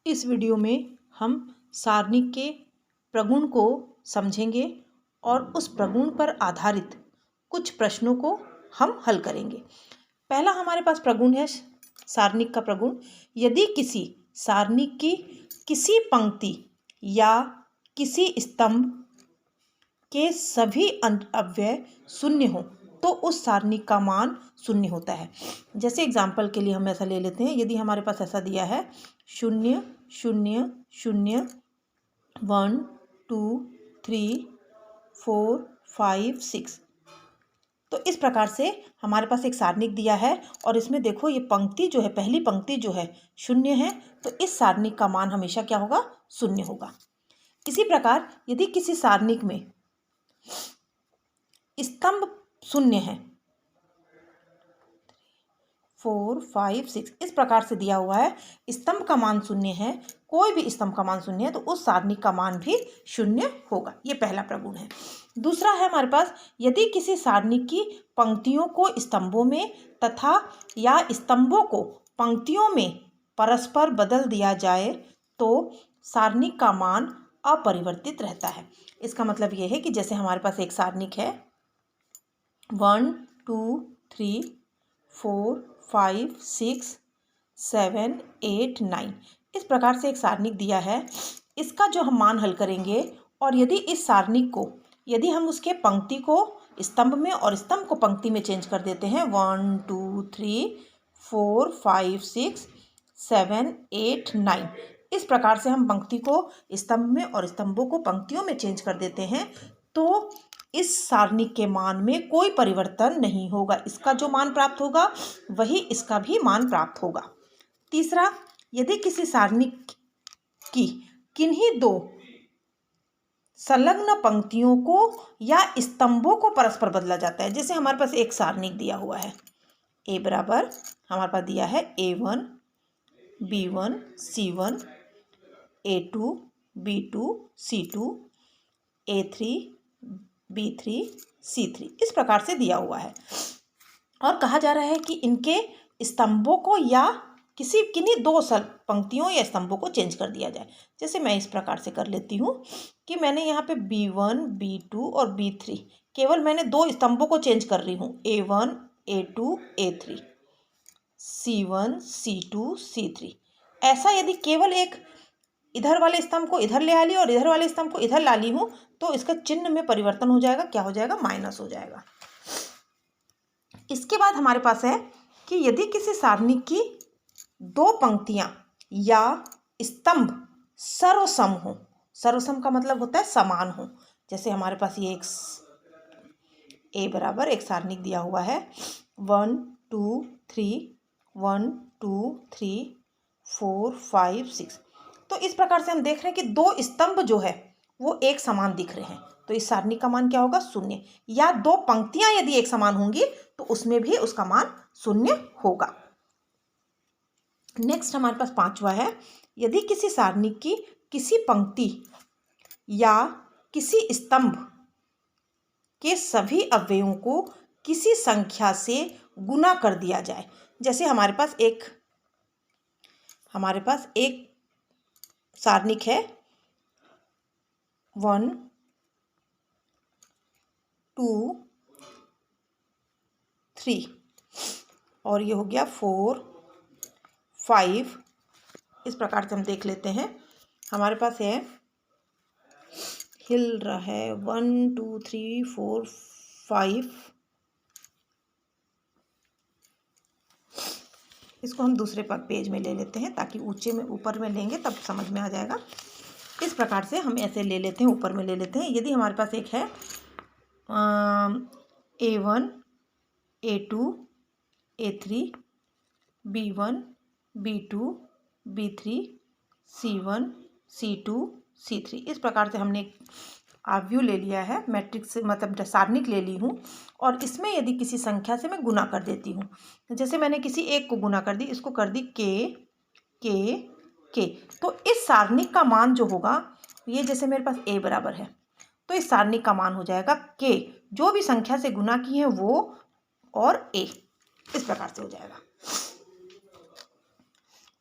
इस वीडियो में हम सारणिक के प्रगुण को समझेंगे और उस प्रगुण पर आधारित कुछ प्रश्नों को हम हल करेंगे। पहला हमारे पास प्रगुण है सारणिक का प्रगुण। यदि किसी सारणिक की किसी पंक्ति या किसी स्तंभ के सभी अवयव शून्य हो तो उस सारणिक का मान शून्य होता है। जैसे एग्जाम्पल के लिए हम ऐसा ले लेते हैं, यदि हमारे पास ऐसा दिया है 0 0 0 1 2 3 4 5 6, तो इस प्रकार से हमारे पास एक सारणिक दिया है और इसमें देखो ये पंक्ति जो है, पहली पंक्ति जो है शून्य है, तो इस सारणिक का मान हमेशा क्या होगा? शून्य होगा। इसी प्रकार यदि किसी सारणिक में स्तंभ शून्य है 4 5 6, इस प्रकार से दिया हुआ है, स्तंभ का मान शून्य है, कोई भी स्तंभ का मान शून्य है, तो उस सारणिक का मान भी शून्य होगा। ये पहला प्रगुण है। दूसरा है हमारे पास, यदि किसी सारणिक की पंक्तियों को स्तंभों में तथा या स्तंभों को पंक्तियों में परस्पर बदल दिया जाए तो सारणिक का मान अपरिवर्तित रहता है। इसका मतलब यह है कि जैसे हमारे पास एक सारणिक है 1 2 3 4 5 6 7 8 9, इस प्रकार से एक सारणिक दिया है। इसका जो हम मान हल करेंगे और यदि इस सारणिक को यदि हम उसके पंक्ति को स्तंभ में और स्तंभ को पंक्ति में चेंज कर देते हैं 1 2 3 4 5 6 7 8 9, इस प्रकार से हम पंक्ति को स्तंभ में और स्तंभों को पंक्तियों में चेंज कर देते हैं तो इस सारणिक के मान में कोई परिवर्तन नहीं होगा। इसका जो मान प्राप्त होगा वही इसका भी मान प्राप्त होगा। तीसरा, यदि किसी सारणिक की किन्हीं दो संलग्न पंक्तियों को या स्तंभों को परस्पर बदला जाता है। जैसे हमारे पास एक सारणिक दिया हुआ है, a बराबर हमारे पास दिया है a1 b1 c1 a2 b2 c2 a3 b3 c3, इस प्रकार से दिया हुआ है और कहा जा रहा है कि इनके स्तंभों को या किन्हीं दो पंक्तियों या स्तंभों को चेंज कर दिया जाए। जैसे मैं इस प्रकार से कर लेती हूँ कि मैंने यहाँ पे b1 b2 और b3, केवल मैंने दो स्तंभों को चेंज कर रही हूँ, a1 a2 a3 c1 c2 c3। ऐसा यदि केवल एक इधर वाले स्तंभ को इधर ले आ ली और इधर वाले स्तंभ को इधर ला ली हूँ तो इसका चिन्ह में परिवर्तन हो जाएगा। क्या हो जाएगा? माइनस हो जाएगा। इसके बाद हमारे पास है कि यदि किसी सारणिक की दो पंक्तियां या स्तंभ सर्वसम हो, सर्वसम का मतलब होता है समान हो। जैसे हमारे पास ये एक a बराबर एक सारणिक दिया हुआ है 1 2 3 1 2 3 4 5 6, तो इस प्रकार से हम देख रहे हैं कि दो स्तंभ जो है वो एक समान दिख रहे हैं, तो इस सारणिक का मान क्या होगा? शून्य। या दो पंक्तियां यदि एक समान होंगी तो उसमें भी उसका मान शून्य होगा। नेक्स्ट हमारे पास पांचवा है, यदि किसी सारणिक की किसी पंक्ति या किसी स्तंभ के सभी अवयवों को किसी संख्या से गुना कर दिया जाए। जैसे हमारे पास एक सारणिक है 1 2 3 और ये हो गया 4 5, इस प्रकार से हम देख लेते हैं। हमारे पास है हिल रहा है 1 2 3 4 5, इसको हम दूसरे पेज में ले लेते हैं ताकि ऊपर में लेंगे तब समझ में आ जाएगा। इस प्रकार से हम ऐसे ले लेते हैं, ऊपर में ले लेते हैं। यदि हमारे पास एक है a1 a2 a3 b1 b2 b3 c1 c2 c3, इस प्रकार से हमने आव्यूह ले लिया है, मैट्रिक्स से मतलब सारणिक ले ली हूँ और इसमें यदि किसी संख्या से मैं गुना कर देती हूँ, जैसे मैंने किसी एक को गुना कर दी, इसको कर दी के, तो इस सारणिक का मान जो होगा, ये जैसे मेरे पास a बराबर है तो इस सारणिक का मान हो जाएगा k, जो भी संख्या से गुना की है वो और a, इस प्रकार से हो जाएगा।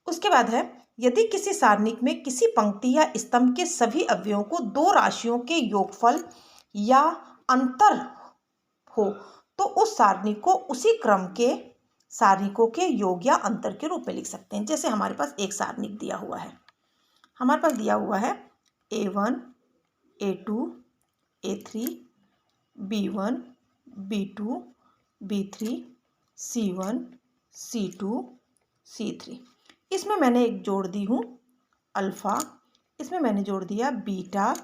उसके बाद है यदि किसी सारणिक में किसी पंक्ति या स्तंभ के सभी अवयवों को दो राशियों के योगफल या अंतर हो तो उस सारणिक को उसी क्रम के सारणिकों के योग या अंतर के रूप में लिख सकते हैं। जैसे हमारे पास एक सारणिक दिया हुआ है, हमारे पास दिया हुआ है A1 A2 A3 B1 B2 B3 C1 C2 C3। इसमें मैंने एक जोड़ दी हूँ अल्फ़ा, इसमें मैंने जोड़ दिया बीटा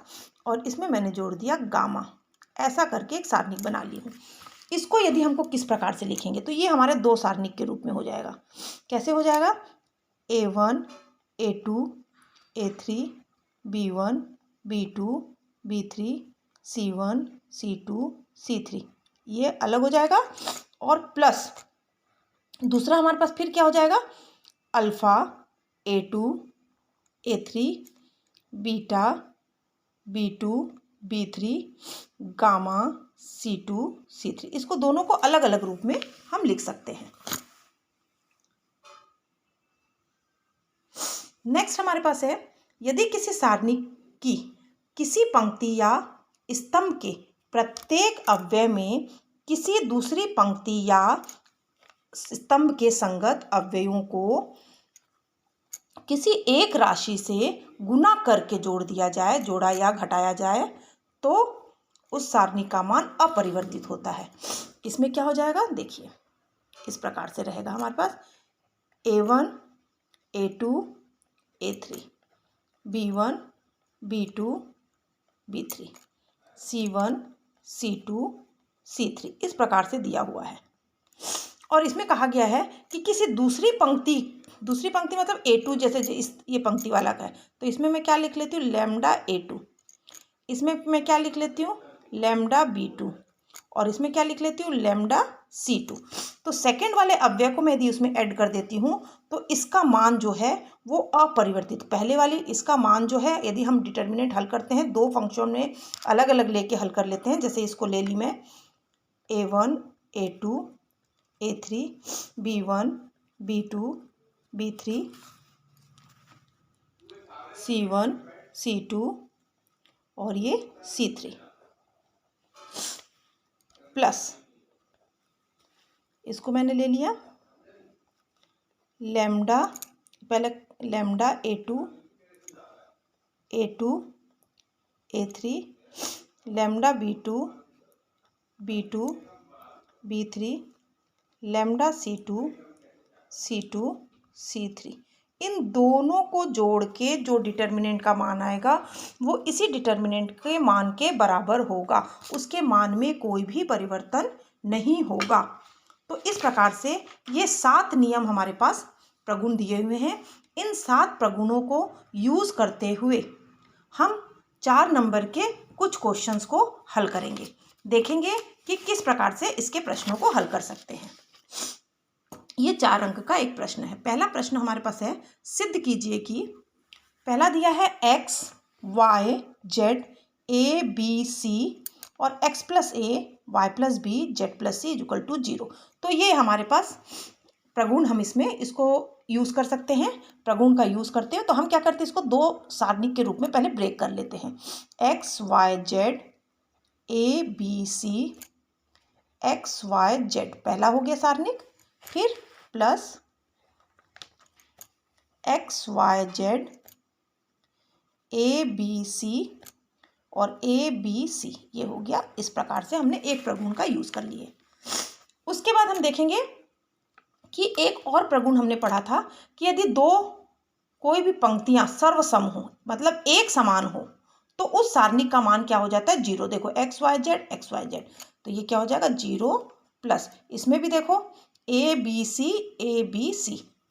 और इसमें मैंने जोड़ दिया गामा। ऐसा करके एक सारणिक बना ली हूँ। इसको यदि हमको किस प्रकार से लिखेंगे तो ये हमारे दो सारणिक के रूप में हो जाएगा। कैसे हो जाएगा? A1 A2 A3 B1 B2 B3 C1 C2 C3, ये अलग हो जाएगा। और प्लस दूसरा हमारे पास फिर क्या हो जाएगा? Alpha A2 A3 beta B2 B3 gamma C2 C3। इसको दोनों को अलग अलग रूप में हम लिख सकते हैं। नेक्स्ट हमारे पास है, यदि किसी सारणिक की किसी पंक्ति या स्तंभ के प्रत्येक अवयव में किसी दूसरी पंक्ति या स्तंभ के संगत अवयवों को किसी एक राशि से गुना करके जोड़ दिया जाए, जोड़ा या घटाया जाए, तो उस सारणी का मान अपरिवर्तित होता है। इसमें क्या हो जाएगा? देखिए इस प्रकार से रहेगा हमारे पास A1 A2 A3 B1 B2 B3 C1 C2 C3 इस प्रकार से दिया हुआ है। और इसमें कहा गया है कि किसी दूसरी पंक्ति मतलब A2, जैसे ये पंक्ति वाला का है तो इसमें मैं क्या लिख लेती हूँ? Lambda A2। इसमें मैं क्या लिख लेती हूँ? Lambda B2। और इसमें क्या लिख लेती हूँ? Lambda C2। तो सेकंड वाले अवयव को मैं यदि उसमें ऐड कर देती हूँ तो इसका मान जो है वो अपरिवर्तित, पहले वाली इसका मान जो है, यदि हम डिटर्मिनेंट हल करते हैं दो फंक्शन में अलग अलग लेके हल कर लेते हैं। जैसे इसको ले ली मैं A1 A2 A3 B1 B2 B3 C1 C2 और ये C3 प्लस इसको मैंने ले लिया लैम्डा, पहले lambda A2 A3 lambda B2 B3 lambda C2 C3। इन दोनों को जोड़ के जो डिटर्मिनेंट का मान आएगा वो इसी डिटर्मिनेंट के मान के बराबर होगा, उसके मान में कोई भी परिवर्तन नहीं होगा। तो इस प्रकार से ये 7 नियम हमारे पास प्रगुण दिए हुए हैं। इन 7 प्रगुणों को यूज़ करते हुए हम 4 नंबर के कुछ क्वेश्चंस को हल करेंगे, देखेंगे कि किस प्रकार से इसके प्रश्नों को हल कर सकते हैं। ये 4 अंक का एक प्रश्न है। पहला प्रश्न हमारे पास है, सिद्ध कीजिए कि पहला दिया है x y z a b c और x plus a y plus b z plus c equal to 0। तो ये हमारे पास प्रगुण, हम इसमें इसको यूज़ कर सकते हैं। प्रगुण का यूज़ करते हैं तो हम क्या करते हैं, इसको दो सारणिक के रूप में पहले ब्रेक कर लेते हैं। x y z a b c x y z पहला हो गया सारणिक, फिर plus x y z a b c और ए बी सी, ये हो गया। इस प्रकार से हमने एक प्रगुण का यूज़ कर लिए। उसके बाद हम देखेंगे कि एक और प्रगुण हमने पढ़ा था कि यदि दो कोई भी पंक्तियां सर्वसम हो, मतलब एक समान हो, तो उस सारणी का मान क्या हो जाता है? 0। देखो एक्स वाई जेड, तो ये क्या हो जाएगा? 0 प्लस इसमें भी देखो ए बी सी,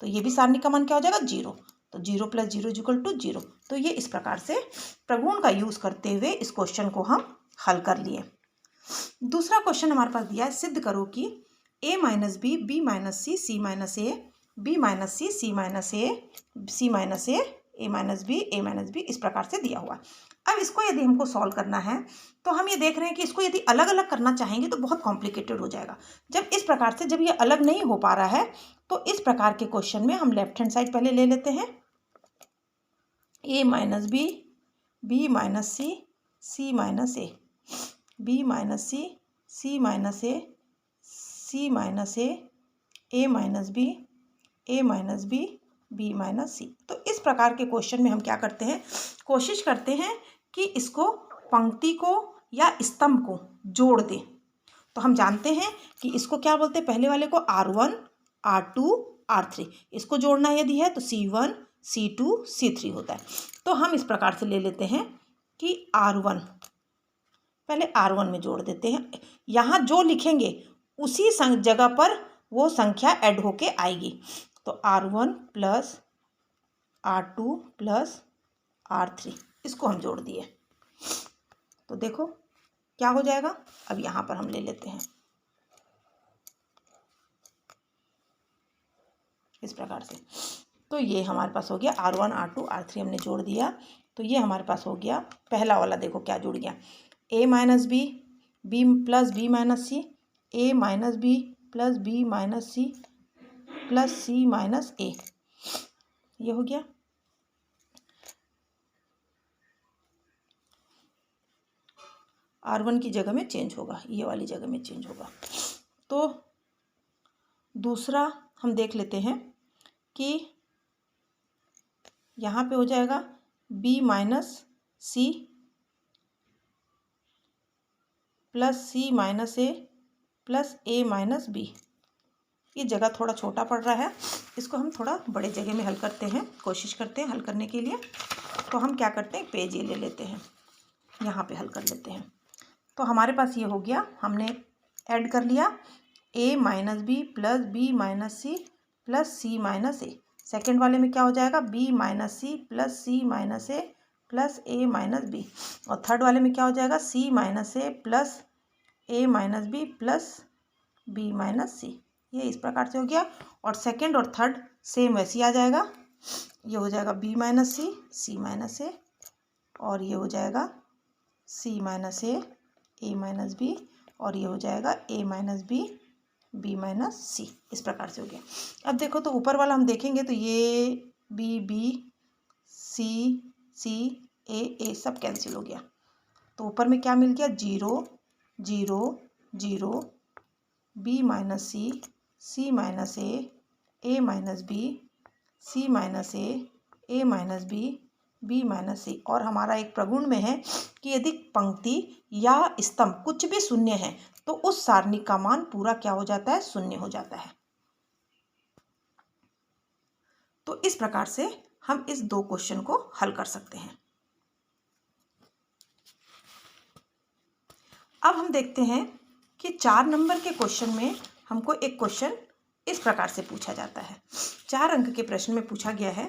तो ये भी सारणी का मान क्या हो जाएगा? 0। तो 0 प्लस 0 इक्वल टू 0। तो ये इस प्रकार से प्रगुण का यूज़ करते हुए इस क्वेश्चन को हम हल कर लिए। दूसरा क्वेश्चन हमारे पास दिया है, सिद्ध करो कि a minus b, b minus c, c minus a, b minus c, c minus a, c minus a minus b, a minus b, इस प्रकार से दिया हुआ है। अब इसको यदि हमको सॉल्व करना है तो हम ये देख रहे हैं कि इसको यदि अलग अलग करना चाहेंगे तो बहुत कॉम्प्लिकेटेड हो जाएगा। जब इस प्रकार से, जब ये अलग नहीं हो पा रहा है तो इस प्रकार के क्वेश्चन में हम लेफ्ट हैंड साइड पहले ले लेते हैं ए minus B minus C minus a, b minus C minus a, c minus a minus b b minus सी। तो इस प्रकार के क्वेश्चन में हम क्या करते हैं, कोशिश करते हैं कि इसको पंक्ति को या स्तंभ को जोड़ दें। तो हम जानते हैं कि इसको क्या बोलते हैं, पहले वाले को R1 R2 R3, इसको जोड़ना यदि है तो C1 C2 C3 होता है। तो हम इस प्रकार से ले लेते हैं कि R1, पहले R1 में जोड़ देते हैं। यहाँ जो लिखेंगे उसी जगह पर वो संख्या ऐड होके आएगी। तो R1 plus R2 plus R3, इसको हम जोड़ दिए। तो देखो क्या हो जाएगा। अब यहाँ पर हम ले लेते हैं इस प्रकार से। तो ये हमारे पास हो गया R1 R2 R3 हमने जोड़ दिया। तो ये हमारे पास हो गया पहला वाला। देखो क्या जुड़ गया, a minus B plus B minus C, a minus B plus B minus C plus C minus A, ये हो गया। R1 की जगह में चेंज होगा, ये वाली जगह में चेंज होगा। तो दूसरा हम देख लेते हैं कि यहाँ पे हो जाएगा b minus C plus C minus A plus A minus B. ये जगह थोड़ा छोटा पड़ रहा है, इसको हम थोड़ा बड़े जगह में हल करते हैं, कोशिश करते हैं हल करने के लिए। तो हम क्या करते हैं, पेज ये ले लेते हैं, यहाँ पे हल कर लेते हैं। तो हमारे पास ये हो गया, हमने ऐड कर लिया a minus B plus B minus C plus C minus A. Second वाले में क्या हो जाएगा, b minus C plus C minus A plus A minus B. और थर्ड वाले में क्या हो जाएगा, c minus A plus A minus B plus B minus C. ये इस प्रकार से हो गया। और सेकेंड और थर्ड सेम वैसे ही आ जाएगा। ये हो जाएगा b माइनस सी माइनस ए, और ये हो जाएगा c minus a minus B, और ये हो जाएगा a माइनस बी माइनस सी। इस प्रकार से हो गया। अब देखो तो ऊपर वाला हम देखेंगे तो ये बी सी ए सब कैंसिल हो गया। तो ऊपर में क्या मिल गया, 0 0 0, b minus C minus a minus B, C minus a minus B minus सी। और हमारा एक प्रगुण में है कि यदि पंक्ति या स्तंभ कुछ भी शून्य है तो उस सारणी का मान पूरा क्या हो जाता है, शून्य हो जाता है। तो इस प्रकार से हम इस दो क्वेश्चन को हल कर सकते हैं। अब हम देखते हैं कि 4 नंबर के क्वेश्चन में हमको एक क्वेश्चन इस प्रकार से पूछा जाता है। 4 अंक के प्रश्न में पूछा गया है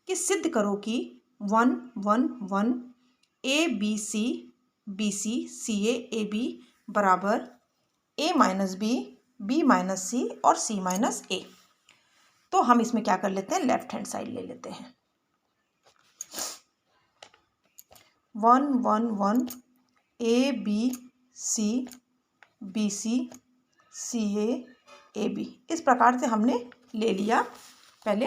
कि सिद्ध करो कि 1 1 1 ए b C C a B बराबर ए माइनस बी माइनस सी और सी माइनस ए। तो हम इसमें क्या कर लेते हैं, लेफ्ट हैंड साइड ले लेते हैं। 1 1 1 ए बी सी ए बी, इस प्रकार से हमने ले लिया पहले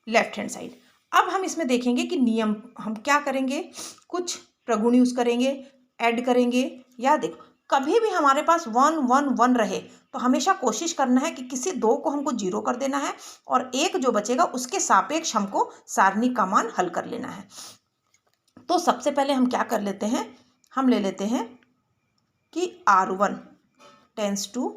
लेफ्ट हैंड साइड। अब हम इसमें देखेंगे कि नियम हम क्या करेंगे, कुछ प्रगुण यूज करेंगे, ऐड करेंगे। या देखो कभी भी हमारे पास 1 1 1 रहे तो हमेशा कोशिश करना है कि किसी 2 को हमको 0 कर देना है और एक जो बचेगा उसके सापेक्ष हमको सारणी का मान हल कर लेना है। तो सबसे पहले हम क्या कर लेते हैं, हम ले लेते हैं कि R1 tense to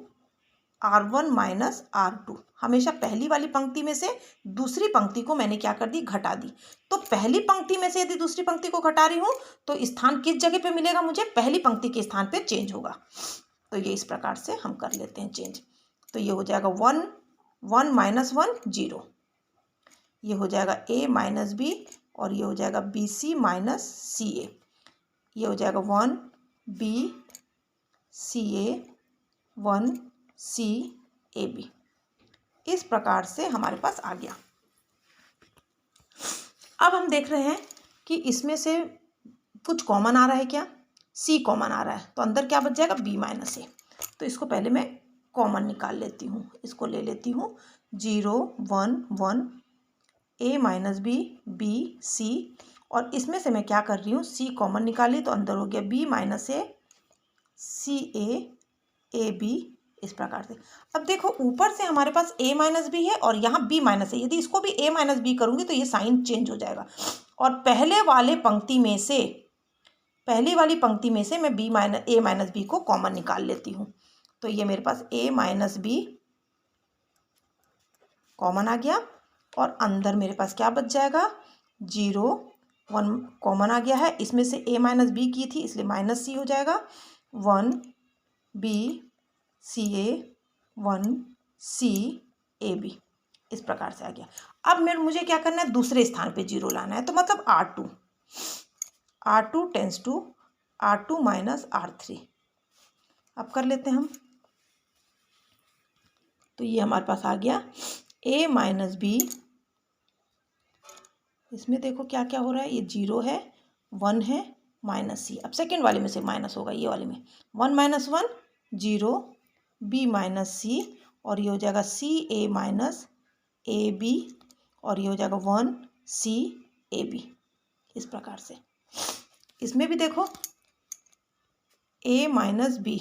R1 minus R2। हमेशा पहली वाली पंक्ति में से दूसरी पंक्ति को मैंने क्या कर दी, घटा दी। तो पहली पंक्ति में से यदि दूसरी पंक्ति को घटा रही हूँ तो स्थान किस जगह पे मिलेगा मुझे, पहली पंक्ति के स्थान पे चेंज होगा। तो ये इस प्रकार से हम कर लेते हैं चेंज। तो ये हो जाएगा 1 1 माइनस 1 0, ये हो जाएगा a माइनस बी, और ये हो जाएगा बी सी माइनस सी ए, ये हो जाएगा 1 B C A 1 C a b. इस प्रकार से हमारे पास आ गया। अब हम देख रहे हैं कि इसमें से कुछ कॉमन आ रहा है क्या, सी कॉमन आ रहा है, तो अंदर क्या बच जाएगा, बी माइनस ए। तो इसको पहले मैं कॉमन निकाल लेती हूँ, इसको ले लेती हूँ 0 1 1 ए माइनस बी सी, और इसमें से मैं क्या कर रही हूँ, सी कॉमन निकाली तो अंदर हो गया b minus a c a b, इस प्रकार से। अब देखो ऊपर से हमारे पास a माइनस बी है और यहाँ b माइनस है, यदि इसको भी a माइनस बी करूँगी तो ये साइन चेंज हो जाएगा। और पहले वाले पंक्ति में से, पहली वाली पंक्ति में से मैं a माइनस बी को कॉमन निकाल लेती हूँ। तो ये मेरे पास a माइनस बी कॉमन आ गया और अंदर मेरे पास क्या बच जाएगा, 0 1 कॉमन आ गया है। इसमें से a माइनस बी की थी इसलिए माइनस सी हो जाएगा, 1 b C A 1 C a b, इस प्रकार से आ गया। अब मुझे क्या करना है, दूसरे स्थान पे 0 लाना है, तो मतलब R2 tense to R2 minus R3। अब कर लेते हैं हम, तो ये हमारे पास आ गया a माइनस बी, इसमें देखो क्या क्या हो रहा है, ये 0 है 1 है माइनस सी। अब सेकेंड वाले में से माइनस होगा, ये वाले में 1 माइनस 1 0 b माइनस सी, और ये हो जाएगा सी ए माइनस ए बी, और ये हो जाएगा 1 सी ए बी, इस प्रकार से। इसमें भी देखो a माइनस बी,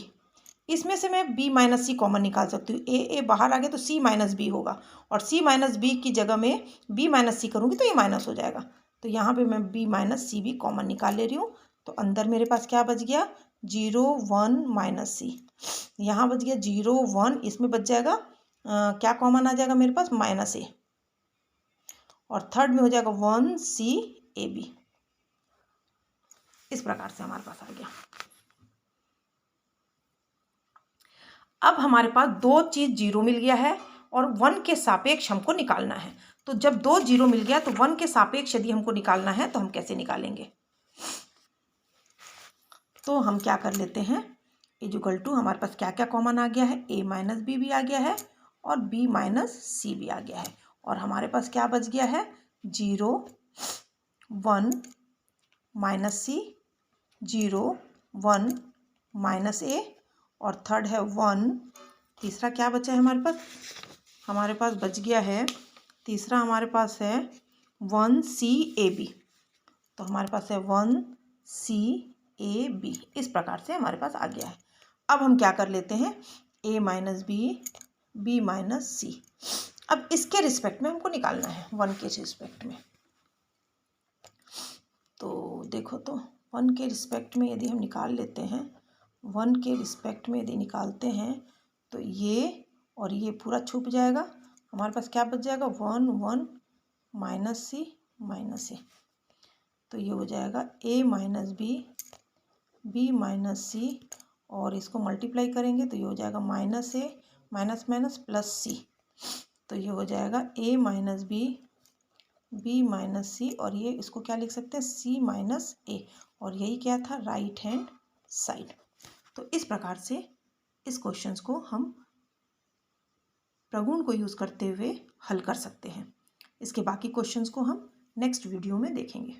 इसमें से मैं b माइनस सी कॉमन निकाल सकती हूँ, ए बाहर आ गया तो c माइनस बी होगा, और c माइनस बी की जगह में b माइनस सी करूँगी तो ये माइनस हो जाएगा। तो यहाँ पे मैं b माइनस सी भी कॉमन निकाल ले रही हूँ। तो अंदर मेरे पास क्या बच गया, 0 1 माइनस सी, यहाँ बच गया 0 1, इसमें बच जाएगा क्या कॉमन आ जाएगा मेरे पास, माइनस ए, और थर्ड में हो जाएगा 1 सी ए बी, इस प्रकार से हमारे पास आ गया। अब हमारे पास दो चीज़ 0 मिल गया है और 1 के सापेक्ष हमको निकालना है। तो जब 2 0 मिल गया तो 1 के सापेक्ष यदि हमको निकालना है तो हम कैसे निकालेंगे, तो हम क्या कर लेते हैं, इक्वल टू हमारे पास क्या क्या कॉमन आ गया है, a माइनस बी भी आ गया है और b माइनस सी भी आ गया है, और हमारे पास क्या बच गया है, 0 1 माइनस सी, 0 1 माइनस ए, और थर्ड है 1, तीसरा क्या बचा है हमारे पास बच गया है, तीसरा हमारे पास है 1 सी ए बी, तो हमारे पास है 1 सी ए बी, इस प्रकार से हमारे पास आ गया है। अब हम क्या कर लेते हैं, a माइनस बी माइनस सी, अब इसके रिस्पेक्ट में हमको निकालना है, 1 के रिस्पेक्ट में। तो देखो तो 1 के रिस्पेक्ट में यदि हम निकाल लेते हैं, 1 के रिस्पेक्ट में यदि निकालते हैं तो ये और ये पूरा छुप जाएगा, हमारे पास क्या बच जाएगा, 1 1 माइनस सी माइनस ए, तो ये हो जाएगा a माइनस बी माइनस सी, और इसको मल्टीप्लाई करेंगे तो ये हो जाएगा minus a minus minus plus सी, तो ये हो जाएगा a माइनस बी माइनस सी, और ये इसको क्या लिख सकते हैं, c माइनस ए, और यही क्या था, राइट हैंड साइड। तो इस प्रकार से इस क्वेश्चंस को हम प्रगुण को यूज़ करते हुए हल कर सकते हैं। इसके बाकी क्वेश्चंस को हम नेक्स्ट वीडियो में देखेंगे।